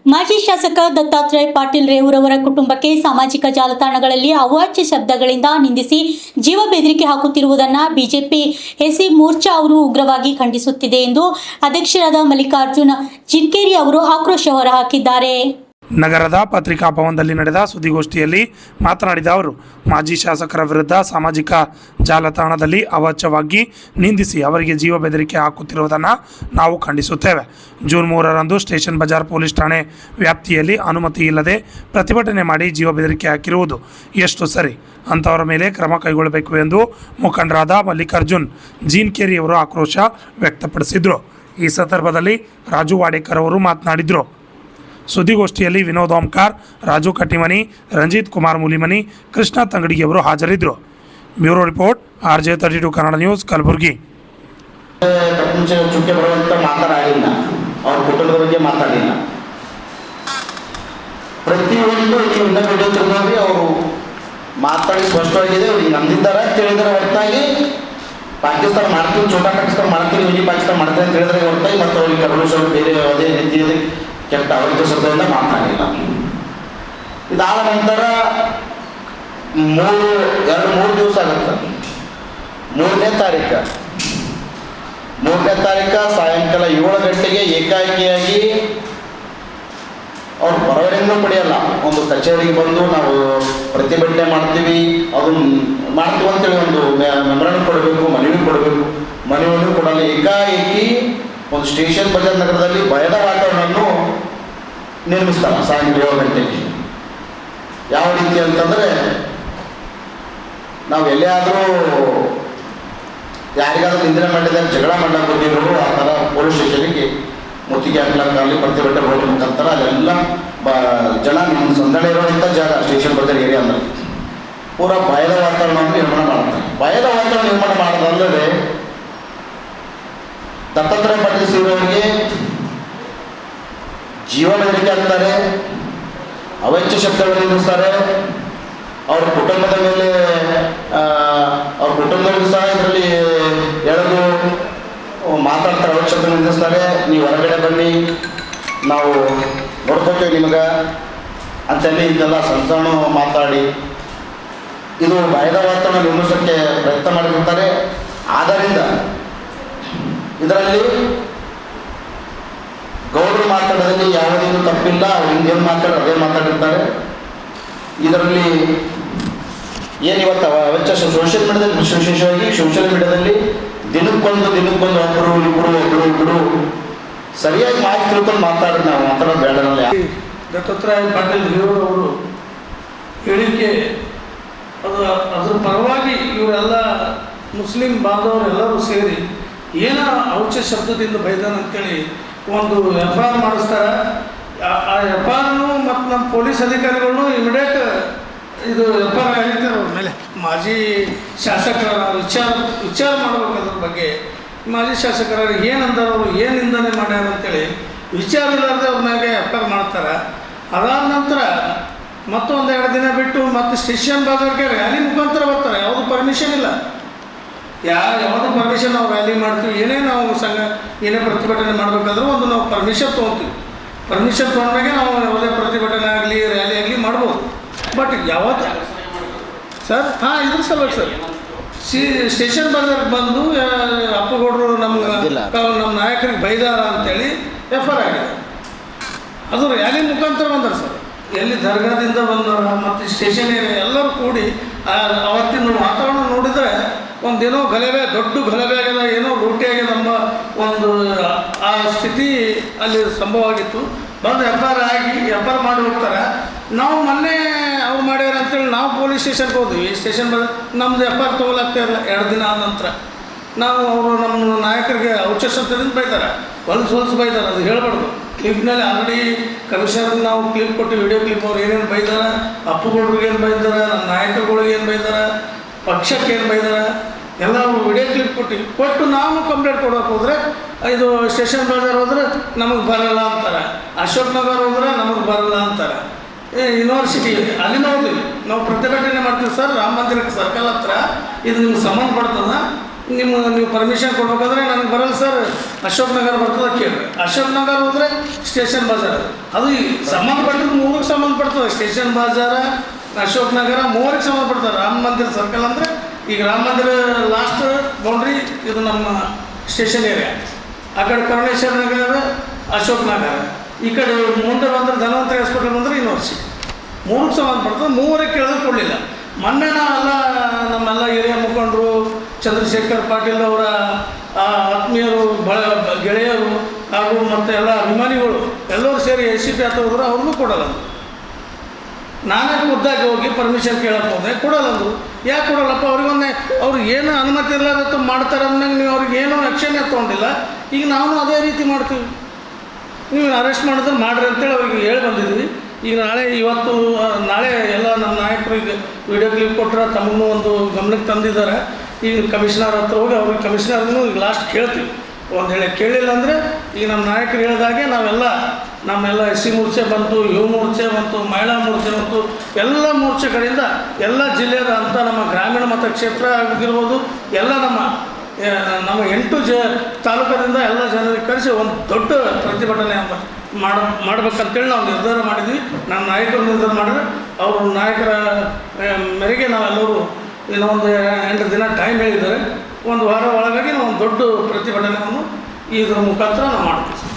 ಮಾಜಿ ಶಾಸಕ ದತ್ತಾತ್ರೇಯ ಪಾಟೀಲ್ ರೇವೂರವರ ಕುಟುಂಬಕ್ಕೆ ಸಾಮಾಜಿಕ ಜಾಲತಾಣಗಳಲ್ಲಿ ಅವಾಚ್ಯ ಶಬ್ದಗಳಿಂದ ನಿಂದಿಸಿ ಜೀವ ಬೆದರಿಕೆ ಹಾಕುತ್ತಿರುವುದನ್ನು ಬಿಜೆಪಿ ಎಸಿ ಮೋರ್ಚಾ ಅವರು ಉಗ್ರವಾಗಿ ಖಂಡಿಸುತ್ತಿದೆ ಎಂದು ಅಧ್ಯಕ್ಷರಾದ ಮಲ್ಲಿಕಾರ್ಜುನ ಜಿನ್ಕೇರಿ ಅವರು ಆಕ್ರೋಶ ಹೊರಹಾಕಿದ್ದಾರೆ. ನಗರದ ಪತ್ರಿಕಾ ಭವನದಲ್ಲಿ ನಡೆದ ಸುದ್ದಿಗೋಷ್ಠಿಯಲ್ಲಿ ಮಾತನಾಡಿದ ಅವರು, ಮಾಜಿ ಶಾಸಕರ ವಿರುದ್ಧ ಸಾಮಾಜಿಕ ಜಾಲತಾಣದಲ್ಲಿ ಅವಾಚ್ಯವಾಗಿ ನಿಂದಿಸಿ ಅವರಿಗೆ ಜೀವ ಬೆದರಿಕೆ ಹಾಕುತ್ತಿರುವುದನ್ನು ನಾವು ಖಂಡಿಸುತ್ತೇವೆ. ಜೂನ್ 3ರಂದು ಸ್ಟೇಷನ್ ಬಜಾರ್ ಪೊಲೀಸ್ ಠಾಣೆ ವ್ಯಾಪ್ತಿಯಲ್ಲಿ ಅನುಮತಿ ಇಲ್ಲದೆ ಪ್ರತಿಭಟನೆ ಮಾಡಿ ಜೀವ ಬೆದರಿಕೆ ಹಾಕಿರುವುದು ಎಷ್ಟು ಸರಿ? ಅಂಥವರ ಮೇಲೆ ಕ್ರಮ ಕೈಗೊಳ್ಳಬೇಕು ಎಂದು ಮುಖಂಡರಾದ ಮಲ್ಲಿಕಾರ್ಜುನ್ ಜಿನ್ಕೇರಿ ಅವರು ಆಕ್ರೋಶ ವ್ಯಕ್ತಪಡಿಸಿದರು. ಈ ಸಂದರ್ಭದಲ್ಲಿ ರಾಜು ವಾಡೇಕರ್ ಅವರು ಮಾತನಾಡಿದರು. ಸುದ್ದಿಗೋಷ್ಠಿಯಲ್ಲಿ ವಿನೋದ್ ಓಂಕಾರ್, ರಾಜು ಕಟ್ಟಿಮನಿ, ರಂಜಿತ್ ಕುಮಾರ್ ಮೂಲಿಮನಿ, ಕೃಷ್ಣ ತಂಗಡಿಗೆ ಅವರು ಹಾಜರಿದ್ದರು. Bureau report, RJ32 Kannada news, Kalaburagi. ಚುಕ್ಕೆ ಬರುವಂತ ಮಾತಾಡಿಲ್ಲ, ಅವ್ರ ಕುಟುಂಬದ ಬಗ್ಗೆ ಮಾತಾಡಿಲ್ಲ. ಪ್ರತಿಯೊಂದು ನೋಡಿ ಅವರು ಮಾತಾಡಿ ಸ್ಪಷ್ಟವಾಗಿದೆ. ಅವ್ರಿಗೆ ನಂದಿದ್ದಾರೆ ಅಂತ ಹೇಳಿದರೆ ಹೊರತಾಗಿ ಪಾಕಿಸ್ತಾನ ಮಾಡ್ತೀವಿ, ಚೋಟಾ ಪಾಕಿಸ್ತಾನ ಮಾಡ್ತೀವಿ, ಮಿನಿ ಪಾಕಿಸ್ತಾನ ಮಾಡ್ತೀವಿ ಅಂತ ಹೇಳಿದ್ರೆ ಹೊರತಾಗಿ ಮತ್ತು ಅವ್ರಿಗೆ ಕರ್ನಾಟಕ ಬೇರೆ ಯಾವುದೇ ರೀತಿಯಲ್ಲಿ ಕೆಟ್ಟ ಅವಾಚ್ಯ ಶಬ್ದದಿಂದ ಮಾತನಾಡಿಲ್ಲ. ಇದಾದ ನಂತರ 3 ದಿವಸ ಆಗುತ್ತೆ. 3ನೇ ತಾರೀಕು ಸಾಯಂಕಾಲ 7 ಗಂಟೆಗೆ ಏಕಾಏಕಿಯಾಗಿ ಅವ್ರು ಪರವರೆಯನ್ನು ಪಡೆಯಲ್ಲ, ಒಂದು ಕಚೇರಿಗೆ ಬಂದು ನಾವು ಪ್ರತಿಭಟನೆ ಮಾಡ್ತೀವಿ, ಅದು ಮಾಡ್ತೀವಿ ಅಂತೇಳಿ ಒಂದು ಮೆಮೊರಾಂಡಮ್ ಕೊಡಬೇಕು, ಮನವಿಯನ್ನು ಕೊಡಲ್ಲ. ಏಕಾಏಕಿ ಒಂದು ಸ್ಟೇಷನ್ ಬಜಾರ್ ನಗರದಲ್ಲಿ ಭಯದ ವಾತಾವರಣವನ್ನು ನಿರ್ಮಿಸ್ತಾರೆ ಸಾಯಂಕಾಲ 7 ಗಂಟೆಗೆ. ಯಾವ ರೀತಿ ಅಂತಂದರೆ, ನಾವು ಎಲ್ಲೇ ಆದರೂ ಯಾರಿಗಾದ್ರೂ ನಿಂದನೆ ಮಾಡಿದಾಗ ಜಗಳ ಮಾಡಕ್ಕೆ ಬಂದಿರೋರು ಆ ಥರ ಪೊಲೀಸ್ ಸ್ಟೇಷನಿಗೆ ಮುತ್ತಿಗೆ ಹಾಕ್ಲಾಕಾಗಲಿ ಪ್ರತಿಭಟನೆ ಮಾಡೋದ್ರ ಮುಖಾಂತರ ಅಲ್ಲೆಲ್ಲ ಜನ ನಿಮ್ಮ ಸಂದಣೆ ಇರೋಂಥ ಜಾಗ ಸ್ಟೇಷನ್ ಬಜಾರ್ ಏರಿಯಾ ಅಂದರೆ ಪೂರ ಭಯದ ವಾತಾವರಣವನ್ನು ನಿರ್ಮಾಣ ಮಾಡ್ತಾರೆ. ಭಯದ ವಾತಾವರಣ ನಿರ್ಮಾಣ ಮಾಡೋದಲ್ಲದೆ ದತ್ತಾತ್ರೇಯ ಪಾಟೀಲ್ ಅವರಿಗೆ ಜೀವ ಬೆದರಿಕೆ ಆಗ್ತಾರೆ, ಅವಾಚ್ಯ ಶಬ್ದಗಳನ್ನು ನಿಲ್ಲಿಸ್ತಾರೆ. ಅವ್ರ ಕುಟುಂಬದ ಮೇಲೆ ಅವ್ರ ಕುಟುಂಬದಲ್ಲೂ ಸಹ ಇದರಲ್ಲಿ ಎಳೆದು ಮಾತಾಡ್ತಾರೆ, ಅವಾಚ್ಯ ಶಬ್ದ ನಿಲ್ಲಿಸ್ತಾರೆ. ನೀವು ಹೊರಗಡೆ ಬನ್ನಿ, ನಾವು ನೋಡ್ಕೋತೀವಿ ನಿಮಗೆ ಅಂತೇಳಿ ಇದೆಲ್ಲ ಸಣ್ಣ ಮಾತಾಡಿ ಇದು ಭಯದ ವಾತಾವರಣ ನಿರ್ಮಿಸೋಕ್ಕೆ ಪ್ರಯತ್ನ ಮಾಡಿರ್ತಾರೆ. ಆದ್ದರಿಂದ ಇದರಲ್ಲಿ ಗೌಡರು ಮಾತಾಡೋದ್ರಲ್ಲಿ ಯಾವುದೇನು ತಪ್ಪಿಲ್ಲ, ಅವ್ರು ಹಿಂದೇನು ಅದೇ ಮಾತಾಡಿರ್ತಾರೆ. ಇದರಲ್ಲಿ ಏನಿವತ್ತು ಅವಾಚ್ಯ ಸೋಷಿಯಲ್ ಮೀಡಿಯಾದಲ್ಲಿ, ವಿಶೇಷವಾಗಿ ಸೋಷಿಯಲ್ ಮೀಡಿಯಾದಲ್ಲಿ ದಿನಕ್ಕೊಂದು ಒಬ್ಬರು ಸರಿಯಾಗಿ ಮಾಹಿತಿ ತಿಳ್ಕೊಂಡು ಮಾತಾಡಿದ್ರೆ ನಾವು ಮಾತಾಡೋದು ಬೇಡನಲ್ಲ. ದತ್ತಾತ್ರೇಯ ಪಾಟೀಲ್ ರೇವೂರವರು ಹೇಳಿಕೆ ಅದ್ರ ಪರವಾಗಿ ಇವರೆಲ್ಲ ಮುಸ್ಲಿಂ ಬಾಂಧವರೆಲ್ಲರೂ ಸೇರಿ ಏನೋ ಅವಾಚ್ಯ ಶಬ್ದದಿಂದ ಬೈದಾನ ಅಂತೇಳಿ ಒಂದು FIR ಮಾಡಿಸ್ತಾರೆ. ಆ FIRನು ಮತ್ತು ನಮ್ಮ ಪೊಲೀಸ್ ಅಧಿಕಾರಿಗಳನ್ನು ಇಮಿಡಿಯೇಟ್ ಇದು FIR ಆಗಿರ್ತಾರೆ ಅವ್ರ ಮೇಲೆ. ಮಾಜಿ ಶಾಸಕರ ವಿಚಾರ ಮಾಡಬೇಕು ಅದ್ರ ಬಗ್ಗೆ. ಮಾಜಿ ಶಾಸಕರಿಗೆ ಏನಂದ್ರೆ ಅವರು ಏನು ನಿಂದನೆ ಮಾಡ್ಯಾರ ಅಂತೇಳಿ ವಿಚಾರ ಇಲ್ಲದೆ ಅವ್ರ ಮ್ಯಾಗೆ FIR ಮಾಡ್ತಾರೆ. ಅದಾದ ನಂತರ ಮತ್ತೊಂದು 2 ದಿನ ಬಿಟ್ಟು ಮತ್ತೆ ಸ್ಟೇಷನ್ ಬಜಾರ್ಗೆ ರ್ಯಾಲಿ ಮುಖಾಂತರ ಬರ್ತಾರೆ. ಯಾವುದು ಪರ್ಮಿಷನ್ ಇಲ್ಲ, ಯಾವುದು ಪರ್ಮಿಷನ್ ನಾವು ರ್ಯಾಲಿ ಮಾಡ್ತೀವಿ, ಏನೇ ನಾವು ಏನೇ ಪ್ರತಿಭಟನೆ ಮಾಡಬೇಕಾದ್ರೂ ಒಂದು ನಾವು ಪರ್ಮಿಷನ್ ತೊಗೊತೀವಿ. ಪರ್ಮಿಷನ್ ತೊಗೊಂಡಾಗೆ ನಾವು ಯಾವುದೇ ಪ್ರತಿಭಟನೆ ಆಗಲಿ ರ್ಯಾಲಿ ಆಗಲಿ ಮಾಡ್ಬೋದು. ಬಟ್ ಯಾವತ್ತು ಸರ್ ಇದ್ರ ಸಲುವಾಗಿ ಸರ್ ಸ್ಟೇಷನ್ ಬಜಾರ್ಗೆ ಬಂದು ಅಪ್ಪಗೌಡರು ನಮ್ಮ ನಾಯಕರಿಗೆ ಬೈದಾರ ಅಂತೇಳಿ FIR ಆಗಿದೆ. ಅದು ರ್ಯಾಲಿ ಮುಖಾಂತರ ಬಂದಾರೆ ಸರ್. ಎಲ್ಲಿ ದರ್ಗಾದಿಂದ ಬಂದವರು ಮತ್ತು ಸ್ಟೇಷನ್ ಏರಿಯಾ ಎಲ್ಲರೂ ಕೂಡಿ ಅವತ್ತಿನ ವಾತಾವರಣ ನೋಡಿದರೆ ಒಂದೇನೋ ದೊಡ್ಡ ಗಲಭೆ ಆಗಿದೆ, ಏನೋ ಲೂಟಿ ಆಗಿದೆ ಎಂಬ ಒಂದು ಆ ಸ್ಥಿತಿ ಅಲ್ಲಿ ಸಂಭವ ಆಗಿತ್ತು. ಬಂದು FIR ಮಾಡಿ ಹೋಗ್ತಾರೆ. ನಾವು ಮೊನ್ನೆ ಅವ್ರು ಮಾಡ್ಯಾರ ಅಂತೇಳಿ ನಾವು ಪೊಲೀಸ್ ಸ್ಟೇಷನ್ಗೆ ಹೋದ್ವಿ. ಸ್ಟೇಷನ್ ನಮ್ಮದು FIR ತೊಗೊಳಕ್ತಿರಲ್ಲ. 2 ದಿನ ಆದ ನಂತರ ನಾವು ಅವರು ನಮ್ಮ ನಾಯಕರಿಗೆ ಅವಾಚ್ಯ ಶಬ್ದದಿಂದ ಬೈತಾರೆ, ಹೊಲಸು ಬೈತಾರೆ. ಅದು ಹೇಳಬಾರ್ದು. ಕ್ಲಿಪ್ನಲ್ಲಿ ಆಲ್ರೆಡಿ ಕಮಿಷನರ್ಗೆ ನಾವು ಕ್ಲಿಪ್ ಕೊಟ್ಟು ವಿಡಿಯೋ ಕ್ಲಿಪ್ ಅವ್ರು ಏನೇನು ಬೈದಾರೆ, ಅಪ್ಪುಗೌಡ್ರಿಗೆ ಏನು ಬೈದಾರೆ, ನಮ್ಮ ನಾಯಕರುಗಳಿಗೆ ಏನು ಬೈದಾರೆ, ಪಕ್ಷಕ್ಕೆ ಏನು ಬೈದಾರೆ ಎಲ್ಲ ವಿಡಿಯೋ ಕ್ಲಿಪ್ ಕೊಟ್ಟು ನಾವು ಕಂಪ್ಲೇಂಟ್ ಕೊಡೋಕೆ ಹೋದರೆ ಇದು ಸ್ಟೇಷನ್ ಬಜಾರ್ ಹೋದ್ರೆ ನಮಗೆ ಬರಲ್ಲ ಅಂತಾರೆ, ಅಶೋಕ್ ನಗರ್ ಹೋದ್ರೆ ನಮಗೆ ಬರಲ್ಲ ಅಂತಾರೆ. ಯೂನಿವರ್ಸಿಟಿ ಅಲ್ಲಿ ನೋಡಿದ್ವಿ ನಾವು ಪ್ರತಿಭಟನೆ ಮಾಡ್ತೀವಿ ಸರ್, ರಾಮ ಮಂದಿರಕ್ಕೆ ಸರ್ಕಲ್ ಹತ್ರ ಇದು ನಿಮ್ಗೆ ಸಂಬಂಧಪಡ್ತದ, ನೀವು ಪರ್ಮಿಷನ್ ಕೊಡ್ಬೇಕಾದ್ರೆ ನನಗೆ ಬರಲ್ಲ ಸರ್, ಅಶೋಕ್ ನಗರ ಬರ್ತದೆ ಕೇಳ್ರಿ. ಅಶೋಕ್ ನಗರ ಹೋದರೆ ಸ್ಟೇಷನ್ ಬಜಾರ್, ಅದು ಸಂಬಂಧಪಟ್ಟಿದ್ದು ಮೂರಿಗೆ ಸಂಬಂಧಪಡ್ತದೆ. ಸ್ಟೇಷನ್ ಬಜಾರ, ಅಶೋಕ್ ನಗರ ಮೂರಿಗೆ ಸಂಬಂಧಪಡ್ತದೆ. ರಾಮ ಮಂದಿರ ಸರ್ಕಲ್ ಅಂದರೆ ಈಗ ರಾಮ ಮಂದಿರ ಲಾಸ್ಟ್ ಬೌಂಡ್ರಿ ಇದು ನಮ್ಮ ಸ್ಟೇಷನ್ ಏರಿಯಾ. ಆ ಕಡೆ ಕರುಣೇಶ್ವರ ನಗರ, ಅಶೋಕ್ ನಗರ, ಈ ಕಡೆ ಮುಂದೆ ಬಂದರೆ ಧನ್ವಂತರಿ ಹಾಸ್ಪಿಟಲ್ ಬಂದರೆ ಯೂನಿವರ್ಸಿಟಿ. ಮೂರಿಗೆ ಸಂಬಂಧಪಡ್ತದೆ. ಮೂವರಿಗೆ ಕೇಳಿದ್ರೆ ಕೊಡಲಿಲ್ಲ. ಮೊನ್ನೆ ನಾವೆಲ್ಲ ನಮ್ಮೆಲ್ಲ ಹಿರಿಯ ಮುಖಂಡರು, ಚಂದ್ರಶೇಖರ್ ಪಾಟೀಲ್ ಅವರ ಆತ್ಮೀಯರು, ಗೆಳೆಯರು ಹಾಗೂ ಮತ್ತು ಎಲ್ಲ ಅಭಿಮಾನಿಗಳು ಎಲ್ಲರೂ ಸೇರಿ ACP ಹತ್ರ ಹೋದ್ರು, ಅವ್ರಿಗೂ ಕೊಡಲ್ಲ. ನಾನೇ ಖುದ್ದಾಗಿ ಹೋಗಿ ಪರ್ಮಿಷನ್ ಕೇಳಕ್ಕೆ ಹೋದೆ, ಕೊಡಲ್ಲ ಅಂದರು. ಯಾಕೆ ಕೊಡಲ್ಲಪ್ಪ? ಅವ್ರಿಗೊನ್ನೆ ಅವ್ರು ಏನು ಅನುಮತಿ ಇರಲಾರತ್ತು ಮಾಡ್ತಾರೆ ಅಂದಂಗೆ ನೀವು ಅವ್ರಿಗೆ ಏನೂ ಆ್ಯಕ್ಷನ್ ತೊಗೊಂಡಿಲ್ಲ. ಈಗ ನಾವು ಅದೇ ರೀತಿ ಮಾಡ್ತೀವಿ. ನೀವು ಅರೆಸ್ಟ್ ಮಾಡಿದ್ರೆ ಮಾಡಿರಿ ಅಂತೇಳಿ ಅವ್ರಿಗೆ ಹೇಳಿ ಬಂದಿದ್ವಿ. ಈಗ ನಾಳೆ ಎಲ್ಲ ನಮ್ಮ ನಾಯಕರಿಗೆ ವಿಡಿಯೋ ಕ್ಲಿಪ್ ಕೊಟ್ಟರೆ ತಮಗೂ ಒಂದು ಗಮನಕ್ಕೆ ತಂದಿದ್ದಾರೆ. ಈಗ ಕಮಿಷನರ್ ಹತ್ರ ಹೋಗಿ ಅವ್ರಿಗೆ ಕಮಿಷನರ್ಗೂ ಈಗ ಲಾಸ್ಟ್ ಕೇಳ್ತೀವಿ. ಒಂದು ಹೇಳಿ ಕೇಳಿಲ್ಲ ಅಂದರೆ ಈಗ ನಮ್ಮ ನಾಯಕರು ಹೇಳಿದಾಗೆ ನಮ್ಮೆಲ್ಲ SC ಮೋರ್ಚೆ ಬಂತು, ಯುವ ಮೋರ್ಚೆ ಬಂತು, ಮಹಿಳಾ ಮೋರ್ಚೆ ಬಂತು, ಎಲ್ಲ ಮೋರ್ಚೆ ಕಡೆಯಿಂದ ಎಲ್ಲ ಜಿಲ್ಲೆಯ ಅಂತ ನಮ್ಮ ಗ್ರಾಮೀಣ ಮತಕ್ಷೇತ್ರ ಆಗಿರ್ಬೋದು, ಎಲ್ಲ ನಮ್ಮ 8 ತಾಲೂಕದಿಂದ ಎಲ್ಲ ಜನರಿಗೆ ಕರೆಸಿ ಒಂದು ದೊಡ್ಡ ಪ್ರತಿಭಟನೆ ಮಾಡ್ಬೇಕಂತೇಳಿ ನಾವು ನಿರ್ಧಾರ ಮಾಡಿದ್ವಿ. ನಮ್ಮ ನಾಯಕರು ನಿರ್ಧಾರ ಮಾಡಿದ್ರೆ ಅವರು ನಾಯಕರ ಮೇರೆಗೆ ನಾವೆಲ್ಲರೂ ಇನ್ನೂ ಒಂದು 8 ದಿನ ಟೈಮ್ ಹೇಳಿದ್ದಾರೆ. ಒಂದು ವಾರ ಒಳಗಾಗಿ ನಾವು ಒಂದು ದೊಡ್ಡ ಪ್ರತಿಭಟನೆಯನ್ನು ಇದ್ರ ಮುಖಾಂತರ ನಾವು ಮಾಡ್ತೀವಿ.